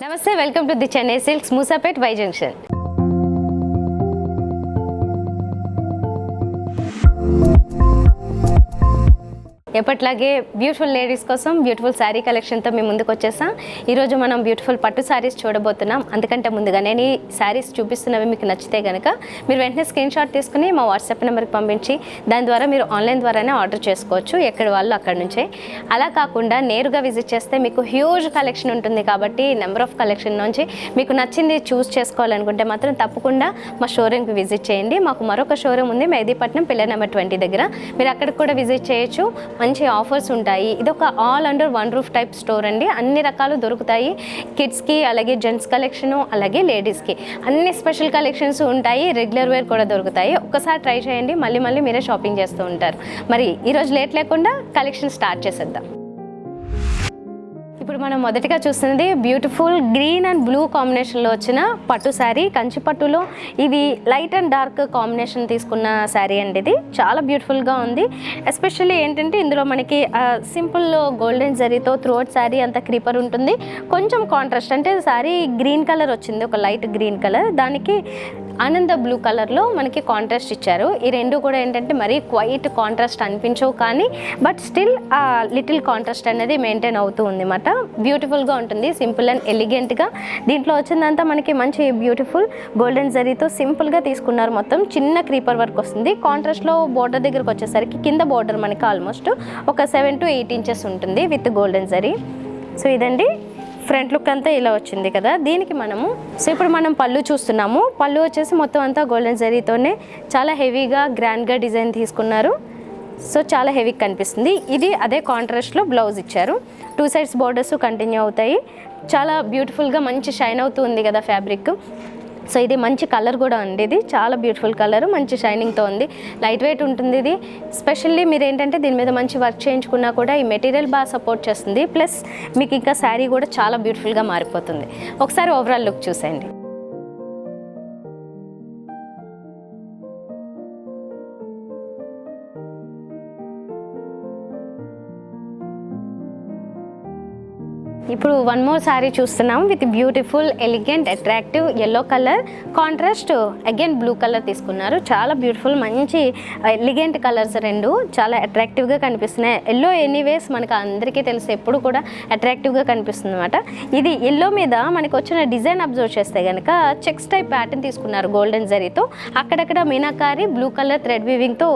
నమస్తే, welcome to the Chennai silks, Moosapet, Y junction. ఎప్పట్లాగే beautiful ladies కోసం బ్యూటిఫుల్ శారీ కలెక్షన్తో మేము ముందుకు వచ్చేసాం. ఈరోజు మనం బ్యూటిఫుల్ పట్టు శారీస్ చూడబోతున్నాం. అందుకంటే ముందుగా నేను ఈ శారీస్ చూపిస్తున్నవి మీకు నచ్చితే కనుక మీరు వెంటనే స్క్రీన్ షాట్ తీసుకుని మా వాట్సాప్ నెంబర్కి పంపించి దాని ద్వారా మీరు ఆన్లైన్ ద్వారానే ఆర్డర్ చేసుకోవచ్చు, ఎక్కడ వాళ్ళు అక్కడ నుంచే. అలా కాకుండా నేరుగా విజిట్ చేస్తే మీకు హ్యూజ్ కలెక్షన్ ఉంటుంది కాబట్టి నెంబర్ ఆఫ్ కలెక్షన్ నుంచి మీకు నచ్చింది చూస్ చేసుకోవాలనుకుంటే మాత్రం తప్పకుండా మా షోరూమ్కి విజిట్ చేయండి. మాకు మరొక షోరూమ్ ఉంది మెహదీపట్నం, పిల్లర్ నెంబర్ 20 దగ్గర. మీరు అక్కడికి కూడా విజిట్ చేయొచ్చు. మంచి ఆఫర్స్ ఉంటాయి. ఇది ఒక all under one roof type store అండి. అన్ని రకాలు దొరుకుతాయి. కిడ్స్కి, అలాగే జెంట్స్ కలెక్షను, అలాగే లేడీస్కి అన్ని స్పెషల్ కలెక్షన్స్ ఉంటాయి. రెగ్యులర్ వేర్ కూడా దొరుకుతాయి. ఒక్కసారి ట్రై చేయండి, మళ్ళీ మళ్ళీ మీరే షాపింగ్ చేస్తూ ఉంటారు. మరి ఈరోజు లేట్ లేకుండా కలెక్షన్ స్టార్ట్ చేసేద్దాం. ఇప్పుడు మనం మొదటిగా చూస్తున్నది బ్యూటిఫుల్ గ్రీన్ అండ్ బ్లూ కాంబినేషన్లో వచ్చిన పట్టు శారీ. కంచి పట్టులో ఇది లైట్ అండ్ డార్క్ కాంబినేషన్ తీసుకున్న శారీ అండి. ఇది చాలా బ్యూటిఫుల్గా ఉంది. ఎస్పెషల్లీ ఏంటంటే ఇందులో మనకి సింపుల్ గోల్డెన్ జరీతో త్రోట్ శారీ అంతా క్రీపర్ ఉంటుంది. కొంచెం కాంట్రాస్ట్ అంటే శారీ గ్రీన్ కలర్ వచ్చింది, ఒక లైట్ గ్రీన్ కలర్, దానికి ఆనంద బ్లూ కలర్లో మనకి కాంట్రాస్ట్ ఇచ్చారు. ఈ రెండు కూడా ఏంటంటే మరీ క్వైట్ కాంట్రాస్ట్ అనిపించవు, కానీ బట్ స్టిల్ ఆ లిటిల్ కాంట్రాస్ట్ అనేది మెయింటైన్ అవుతూ ఉంది అన్నమాట. బ్యూటిఫుల్గా ఉంటుంది, సింపుల్ అండ్ ఎలిగెంట్గా. దీంట్లో వచ్చిందంతా మనకి మంచి బ్యూటిఫుల్ గోల్డెన్ జరీతో సింపుల్గా తీసుకున్నారు. మొత్తం చిన్న క్రీపర్ వర్క్ వస్తుంది. కాంట్రాస్ట్లో బోర్డర్ దగ్గరకు వచ్చేసరికి కింద బోర్డర్ మనకి ఆల్మోస్ట్ ఒక 7 to 8 inches ఉంటుంది విత్ గోల్డెన్ జరీ. సో ఇదండి ఫ్రంట్ లుక్ అంతా ఇలా వచ్చింది కదా. దీనికి ఇప్పుడు మనం పళ్ళు చూస్తున్నాము. పళ్ళు వచ్చేసి మొత్తం అంతా గోల్డెన్ జరీతోనే చాలా హెవీగా గ్రాండ్గా డిజైన్ తీసుకున్నారు. సో చాలా హెవీగా కనిపిస్తుంది. ఇది అదే కాంట్రాస్ట్లో బ్లౌజ్ ఇచ్చారు. 2 sides బోర్డర్స్ కంటిన్యూ అవుతాయి. చాలా బ్యూటిఫుల్గా మంచి షైన్ అవుతూ ఉంది కదా ఫ్యాబ్రిక్. సో ఇది మంచి కలర్ కూడా ఉంది. ఇది చాలా బ్యూటిఫుల్ కలర్, మంచి షైనింగ్తో ఉంది. లైట్ వెయిట్ ఉంటుంది ఇది. స్పెషల్లీ మీరు ఏంటంటే దీని మీద మంచి వర్క్ చేయించుకున్నా కూడా ఈ మెటీరియల్ బాగా సపోర్ట్ చేస్తుంది. ప్లస్ మీకు ఇంకా శారీ కూడా చాలా బ్యూటిఫుల్గా మారిపోతుంది. ఒకసారి ఓవరాల్ లుక్ చూసేయండి. ఇప్పుడు వన్ మోర్ శారీ చూస్తున్నాం with beautiful elegant attractive yellow colour, contrast again blue colour తీసుకున్నారు. చాలా బ్యూటిఫుల్ మంచి ఎలిగెంట్ కలర్స్ రెండు చాలా అట్రాక్టివ్గా కనిపిస్తున్నాయి. ఎల్లో ఎనీవేస్ మనకు అందరికీ తెలుసు ఎప్పుడు కూడా అట్రాక్టివ్గా కనిపిస్తుంది అనమాట. ఇది ఎల్లో మీద మనకు వచ్చిన డిజైన్ అబ్జర్వ్ చేస్తే కనుక చెక్స్ టైప్ ప్యాటర్న్ తీసుకున్నారు గోల్డెన్ జరీతో. అక్కడక్కడ మీనాకారి బ్లూ కలర్ థ్రెడ్ వీవింగ్తో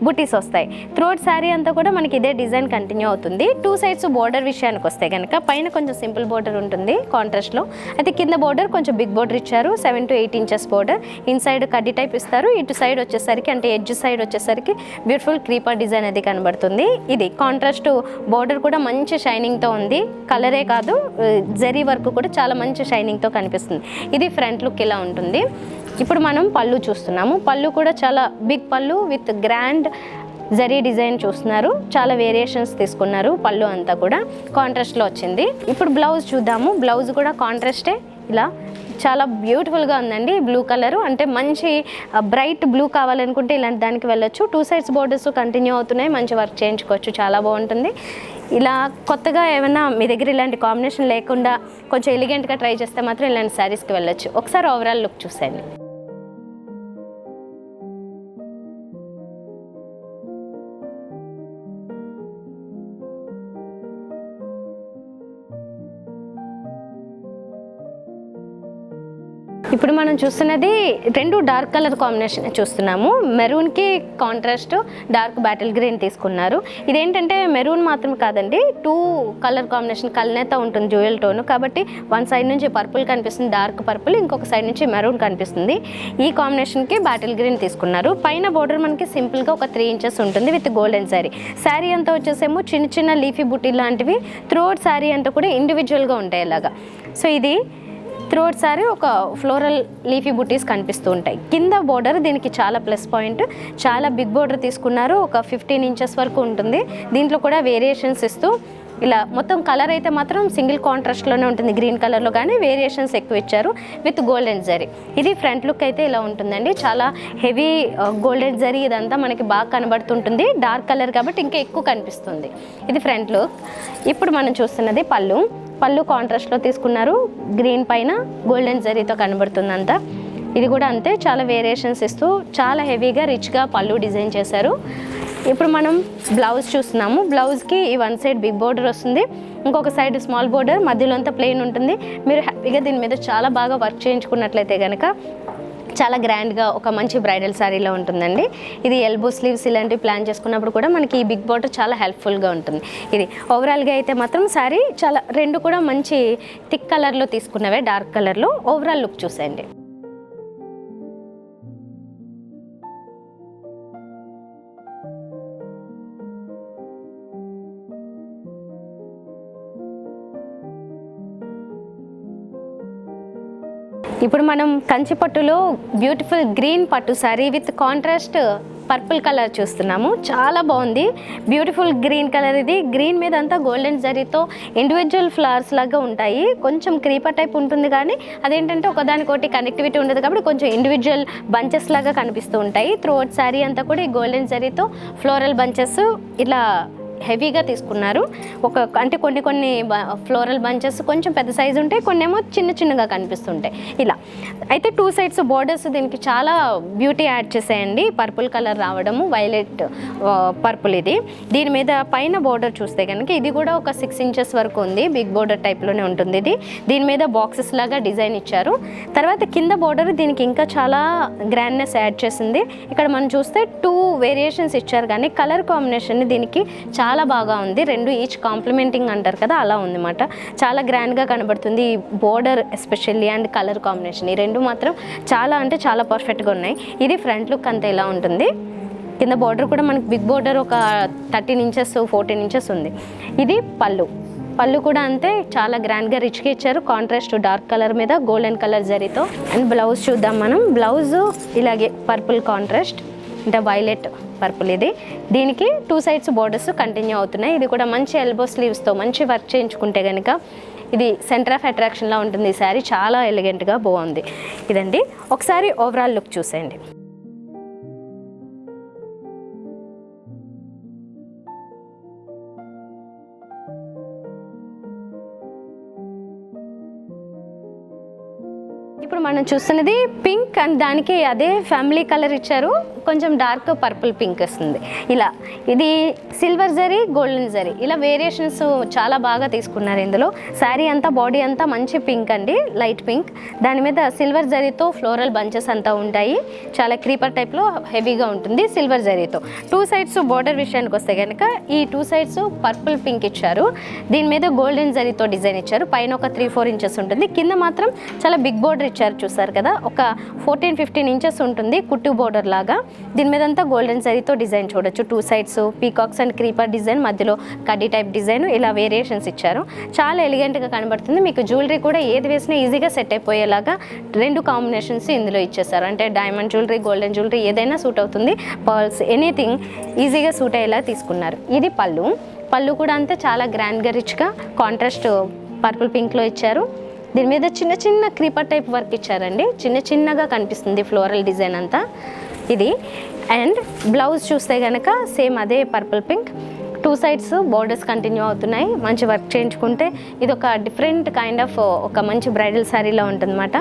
బుటీస్ వస్తాయి. త్రోట్ శారీ అంతా కూడా మనకి ఇదే డిజైన్ కంటిన్యూ అవుతుంది. 2 sides బోర్డర్ విషయానికి వస్తే కనుక పైన కొంచెం సింపుల్ బోర్డర్ ఉంటుంది కాంట్రాస్ట్లో. అయితే కింద బోర్డర్ కొంచెం బిగ్ బోర్డర్ ఇచ్చారు. 7 to 8 inches బోర్డర్. ఇన్సైడ్ కడ్డీ టైప్ ఇస్తారు. ఇటు సైడ్ వచ్చేసరికి అంటే ఎడ్జ్ సైడ్ వచ్చేసరికి బ్యూటిఫుల్ క్రీపర్ డిజైన్ అది కనబడుతుంది. ఇది కాంట్రాస్ట్ బోర్డర్ కూడా మంచి షైనింగ్తో ఉంది. కలరే కాదు, జరీ వర్క్ కూడా చాలా మంచి షైనింగ్తో కనిపిస్తుంది. ఇది ఫ్రంట్ లుక్ ఇలా ఉంటుంది. ఇప్పుడు మనం పళ్ళు చూస్తున్నాము. పళ్ళు కూడా చాలా బిగ్ పళ్ళు విత్ గ్రాండ్ జరీ డిజైన్ చూస్తున్నారు. చాలా వేరియేషన్స్ తీసుకున్నారు. పళ్ళు అంతా కూడా కాంట్రాస్ట్లో వచ్చింది. ఇప్పుడు బ్లౌజ్ చూద్దాము. బ్లౌజ్ కూడా కాంట్రాస్టే, ఇలా చాలా బ్యూటిఫుల్గా ఉందండి. బ్లూ కలరు అంటే మంచి బ్రైట్ బ్లూ కావాలనుకుంటే ఇలాంటి దానికి వెళ్ళొచ్చు. 2 sides బోర్డర్స్ కంటిన్యూ అవుతున్నాయి. మంచి వర్క్ చేయించుకోవచ్చు, చాలా బాగుంటుంది. ఇలా కొత్తగా ఏమైనా మీ దగ్గర ఇలాంటి కాంబినేషన్ లేకుండా కొంచెం ఎలిగెంట్గా ట్రై చేస్తే మాత్రం ఇలాంటి శారీస్కి వెళ్ళొచ్చు. ఒకసారి ఓవరాల్ లుక్ చూసేయండి. ఇప్పుడు మనం చూస్తున్నది రెండు డార్క్ కలర్ కాంబినేషన్ చూస్తున్నాము. మెరూన్కి కాంట్రాస్ట్ డార్క్ బాటిల్ గ్రీన్ తీసుకున్నారు. ఇదేంటంటే మెరూన్ మాత్రం కాదండి, 2 కలర్ కాంబినేషన్ కల్నేత ఉంటుంది జ్యువెల్ టోన్ కాబట్టి. వన్ సైడ్ నుంచి పర్పుల్ కనిపిస్తుంది, డార్క్ పర్పుల్, ఇంకొక సైడ్ నుంచి మెరూన్ కనిపిస్తుంది. ఈ కాంబినేషన్కి బాటిల్ గ్రీన్ తీసుకున్నారు. పైన బోర్డర్ మనకి సింపుల్గా ఒక 3 inches ఉంటుంది విత్ గోల్డెన్ శారీ. శారీ అంతా వచ్చేసేమో చిన్న చిన్న లీఫీ బుట్టి లాంటివి. త్రోట్ శారీ అంతా కూడా ఇండివిజువల్గా ఉంటాయి ఇలాగా. సో ఇది త్రోట్ శారీ ఒక ఫ్లోరల్ లీఫీ బుటీస్ కనిపిస్తూ ఉంటాయి. కింద బోర్డర్ దీనికి చాలా ప్లస్ పాయింట్, చాలా బిగ్ బోర్డర్ తీసుకున్నారు. ఒక 15 inches వరకు ఉంటుంది. దీంట్లో కూడా వేరియేషన్స్ ఇస్తూ ఇలా మొత్తం కలర్ అయితే మాత్రం సింగిల్ కాంట్రాస్ట్లోనే ఉంటుంది గ్రీన్ కలర్లో, కానీ వేరియేషన్స్ ఎక్కువ ఇచ్చారు విత్ గోల్డెన్ జరీ. ఇది ఫ్రంట్ లుక్ అయితే ఇలా ఉంటుందండి. చాలా హెవీ గోల్డెన్ జరీ ఇదంతా మనకి బాగా కనబడుతుంటుంది. డార్క్ కలర్ కాబట్టి ఇంకా ఎక్కువ కనిపిస్తుంది. ఇది ఫ్రంట్ లుక్. ఇప్పుడు మనం చూస్తున్నది పళ్ళు. పళ్ళు కాంట్రాస్ట్లో తీసుకున్నారు, గ్రీన్ పైన గోల్డెన్ జరీతో కనబడుతుంది అంతా. ఇది కూడా అంతే, చాలా వేరియేషన్స్ ఇస్తూ చాలా హెవీగా రిచ్గా పళ్ళు డిజైన్ చేశారు. ఇప్పుడు మనం బ్లౌజ్ చూస్తున్నాము. బ్లౌజ్కి ఈ వన్ సైడ్ బిగ్ బోర్డర్ వస్తుంది, ఇంకొక సైడ్ స్మాల్ బోర్డర్, మధ్యలో అంతా ప్లెయిన్ ఉంటుంది. మీరు హ్యాపీగా దీని మీద చాలా బాగా వర్క్ చేయించుకున్నట్లయితే కనుక చాలా గ్రాండ్గా ఒక మంచి బ్రైడల్ శారీలో ఉంటుందండి. ఇది ఎల్బో స్లీవ్స్ ఇలాంటివి ప్లాన్ చేసుకున్నప్పుడు కూడా మనకి ఈ బిగ్ బోర్డర్ చాలా హెల్ప్ఫుల్గా ఉంటుంది. ఇది ఓవరాల్గా అయితే మాత్రం శారీ చాలా, రెండు కూడా మంచి థిక్ కలర్లో తీసుకున్నవే, డార్క్ కలర్లో. ఓవరాల్ లుక్ చూసేయండి. ఇప్పుడు మనం కంచి పట్టులో బ్యూటిఫుల్ గ్రీన్ పట్టు sari with contrast purple colour చూస్తున్నాము. చాలా బాగుంది, బ్యూటిఫుల్ గ్రీన్ కలర్. ఇది గ్రీన్ మీద అంతా గోల్డెన్ జరీతో ఇండివిజువల్ ఫ్లవర్స్ లాగా ఉంటాయి. కొంచెం క్రీపర్ టైప్ ఉంటుంది, కానీ అదేంటంటే ఒకదానికొకటి కనెక్టివిటీ ఉండదు కాబట్టి కొంచెం ఇండివిజువల్ బంచెస్ లాగా కనిపిస్తూ ఉంటాయి. త్రూఅవుట్ శారీ అంతా కూడా ఈ గోల్డెన్ జరీతో ఫ్లోరల్ బంచెస్ ఇలా హెవీగా తీసుకున్నారు. అంటే కొన్ని ఫ్లోరల్ బంచెస్ కొంచెం పెద్ద సైజు ఉంటాయి, కొన్ని ఏమో చిన్నగా కనిపిస్తుంటాయి ఇలా. అయితే టూ సైడ్స్ బోర్డర్స్ దీనికి చాలా బ్యూటీ యాడ్ చేసేయండి. పర్పుల్ కలర్ రావడము, వైలెట్ పర్పుల్. ఇది దీని మీద పైన బోర్డర్ చూస్తే కనుక ఇది కూడా ఒక 6 ఇంచెస్ వరకు ఉంది, బిగ్ బోర్డర్ టైప్లోనే ఉంటుంది ఇది. దీని మీద బాక్సెస్ లాగా డిజైన్ ఇచ్చారు. తర్వాత కింద బోర్డర్ దీనికి ఇంకా చాలా గ్రాండ్నెస్ యాడ్ చేసింది. ఇక్కడ మనం చూస్తే 2 వేరియేషన్స్ ఇచ్చారు, కానీ కలర్ కాంబినేషన్ దీనికి చాలా బాగా ఉంది. రెండు ఈచ్ కాంప్లిమెంటింగ్ అంటారు కదా, అలా ఉందన్నమాట. చాలా గ్రాండ్గా కనబడుతుంది ఈ border especially, and colour combination. ఈ రెండు మాత్రం చాలా అంటే చాలా పర్ఫెక్ట్గా ఉన్నాయి. ఇది ఫ్రంట్ లుక్ అంతా ఇలా ఉంటుంది. కింద బోర్డర్ కూడా మనకి బిగ్ బోర్డర్ ఒక 13 ఇంచెస్ 14 ఇంచెస్ ఉంది. ఇది పళ్ళు కూడా అంతే, చాలా గ్రాండ్గా రిచ్గా ఇచ్చారు. కాంట్రాస్ట్ డార్క్ కలర్ మీద గోల్డెన్ కలర్ జరీతో. అండ్ బ్లౌజ్ చూద్దాం మనం. బ్లౌజ్ ఇలాగే పర్పుల్ కాంట్రాస్ట్ అంటే వైలెట్ పర్పుల్. ఇది దీనికి 2 సైడ్స్ బోర్డర్స్ కంటిన్యూ అవుతున్నాయి. ఇది కూడా మంచి ఎల్బో స్లీవ్స్తో మంచి వర్క్ చేయించుకుంటే కనుక ఇది సెంటర్ ఆఫ్ అట్రాక్షన్లా ఉంటుంది. ఈ శారీ చాలా ఎలిగెంట్గా బాగుంది. ఇదండి, ఒకసారి ఓవరాల్ లుక్ చూసేయండి. ఇప్పుడు మనం చూస్తున్నది పింక్, అండ్ దానికి అదే ఫ్యామిలీ కలర్ ఇచ్చారు, కొంచెం డార్క్ పర్పుల్ పింక్ వస్తుంది ఇలా. ఇది సిల్వర్ జరీ, గోల్డెన్ జరీ, ఇలా వేరియేషన్స్ చాలా బాగా తీసుకున్నారు ఇందులో. శారీ అంతా బాడీ అంతా మంచి పింక్ అండి, లైట్ పింక్. దాని మీద సిల్వర్ జరీతో ఫ్లోరల్ బంచెస్ అంతా ఉంటాయి. చాలా క్రీపర్ టైప్లో హెవీగా ఉంటుంది సిల్వర్ జరీతో. 2 సైడ్స్ బోర్డర్ విషయానికి వస్తే కనుక ఈ 2 సైడ్స్ పర్పుల్ పింక్ ఇచ్చారు. దీని మీద గోల్డెన్ జరీతో డిజైన్ ఇచ్చారు. పైన ఒక 3-4 ఇంచెస్ ఉంటుంది, కింద మాత్రం చాలా బిగ్ బోర్డర్ ఇచ్చారు. చూసారు కదా, ఒక 14-15 ఇంచెస్ ఉంటుంది కుట్టు బోర్డర్ లాగా. దీని మీద అంతా గోల్డెన్ జరీతో డిజైన్ చూడొచ్చు. 2 sides peacocks and creeper design, మధ్యలో కడ్డీ టైప్ డిజైన్, ఇలా వేరియేషన్స్ ఇచ్చారు. చాలా ఎలిగెంట్గా కనబడుతుంది. మీకు జ్యువెలరీ కూడా ఏది వేసినా ఈజీగా సెట్ అయిపోయేలాగా 2 కాంబినేషన్స్ ఇందులో ఇచ్చేసారు. అంటే డైమండ్ జ్యువెలరీ, గోల్డెన్ జ్యువెలరీ ఏదైనా సూట్ అవుతుంది. పర్ల్స్, ఎనీథింగ్ ఈజీగా సూట్ అయ్యేలా తీసుకున్నారు. ఇది పళ్ళు కూడా అంతే చాలా గ్రాండ్గా రిచ్గా కాంట్రాస్ట్ పర్పుల్ పింక్లో ఇచ్చారు. దీని మీద చిన్న క్రీపర్ టైప్ వర్క్ ఇచ్చారండి, చిన్నగా కనిపిస్తుంది ఫ్లోరల్ డిజైన్ అంతా ఇది. అండ్ బ్లౌజ్ చూస్తే కనుక సేమ్ అదే purple pink. 2 sides borders continue అవుతున్నాయి. మంచి వర్క్ చేయించుకుంటే ఇది ఒక డిఫరెంట్ కైండ్ ఆఫ్ ఒక మంచి బ్రైడల్ శారీలో ఉంటుందన్నమాట.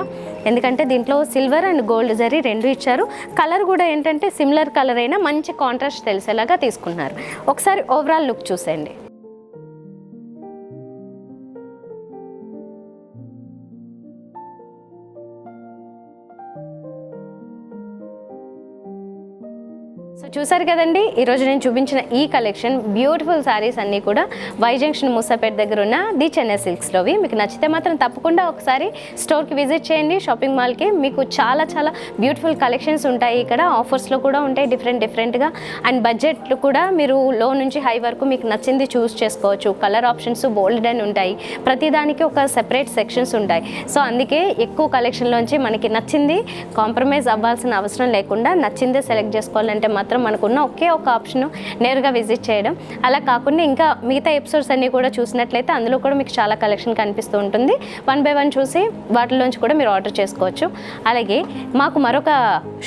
ఎందుకంటే దీంట్లో సిల్వర్ అండ్ గోల్డ్ జరీ 2 ఇచ్చారు. కలర్ కూడా ఏంటంటే సిమిలర్ కలర్ అయినా మంచి కాంట్రాస్ట్ తెలిసేలాగా తీసుకున్నారు. ఒకసారి ఓవరాల్ లుక్ చూసేయండి. సో చూసారు కదండి, ఈరోజు నేను చూపించిన ఈ కలెక్షన్ బ్యూటిఫుల్ శారీస్ అన్నీ కూడా వై జంక్షన్ మూసాపేట దగ్గర ఉన్న ది చెన్నై సిల్క్స్లోవి. మీకు నచ్చితే మాత్రం తప్పకుండా ఒకసారి స్టోర్కి విజిట్ చేయండి, షాపింగ్ మాల్కి. మీకు చాలా బ్యూటిఫుల్ కలెక్షన్స్ ఉంటాయి ఇక్కడ. ఆఫర్స్లో కూడా ఉంటాయి డిఫరెంట్గా. అండ్ బడ్జెట్లు కూడా మీరు లో నుంచి హై వరకు మీకు నచ్చింది చూస్ చేసుకోవచ్చు. కలర్ ఆప్షన్స్ బోల్డ్ అని ఉంటాయి. ప్రతిదానికి ఒక సెపరేట్ సెక్షన్స్ ఉంటాయి. సో అందుకే ఎక్కువ కలెక్షన్లోంచి మనకి నచ్చింది కాంప్రమైజ్ అవ్వాల్సిన అవసరం లేకుండా నచ్చిందే సెలెక్ట్ చేసుకోవాలంటే మాత్రం మనకున్న ఒకే ఒక ఆప్షన్ నేరుగా విజిట్ చేయడం. అలా కాకుండా ఇంకా మిగతా ఎపిసోడ్స్ అన్నీ కూడా చూసినట్లయితే అందులో కూడా మీకు చాలా కలెక్షన్ కనిపిస్తూ ఉంటుంది. 1 by 1 చూసి వాటిలోంచి కూడా మీరు ఆర్డర్ చేసుకోవచ్చు. అలాగే మాకు మరొక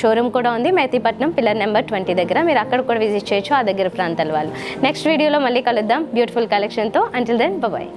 షోరూమ్ కూడా ఉంది మెహతీపట్నం పిల్లర్ నెంబర్ 20 దగ్గర. మీరు అక్కడ కూడా విజిట్ చేయొచ్చు, ఆ దగ్గర ప్రాంతాల వాళ్ళు. నెక్స్ట్ వీడియోలో మళ్ళీ కలుద్దాం బ్యూటిఫుల్ కలెక్షన్తో. Until then bye.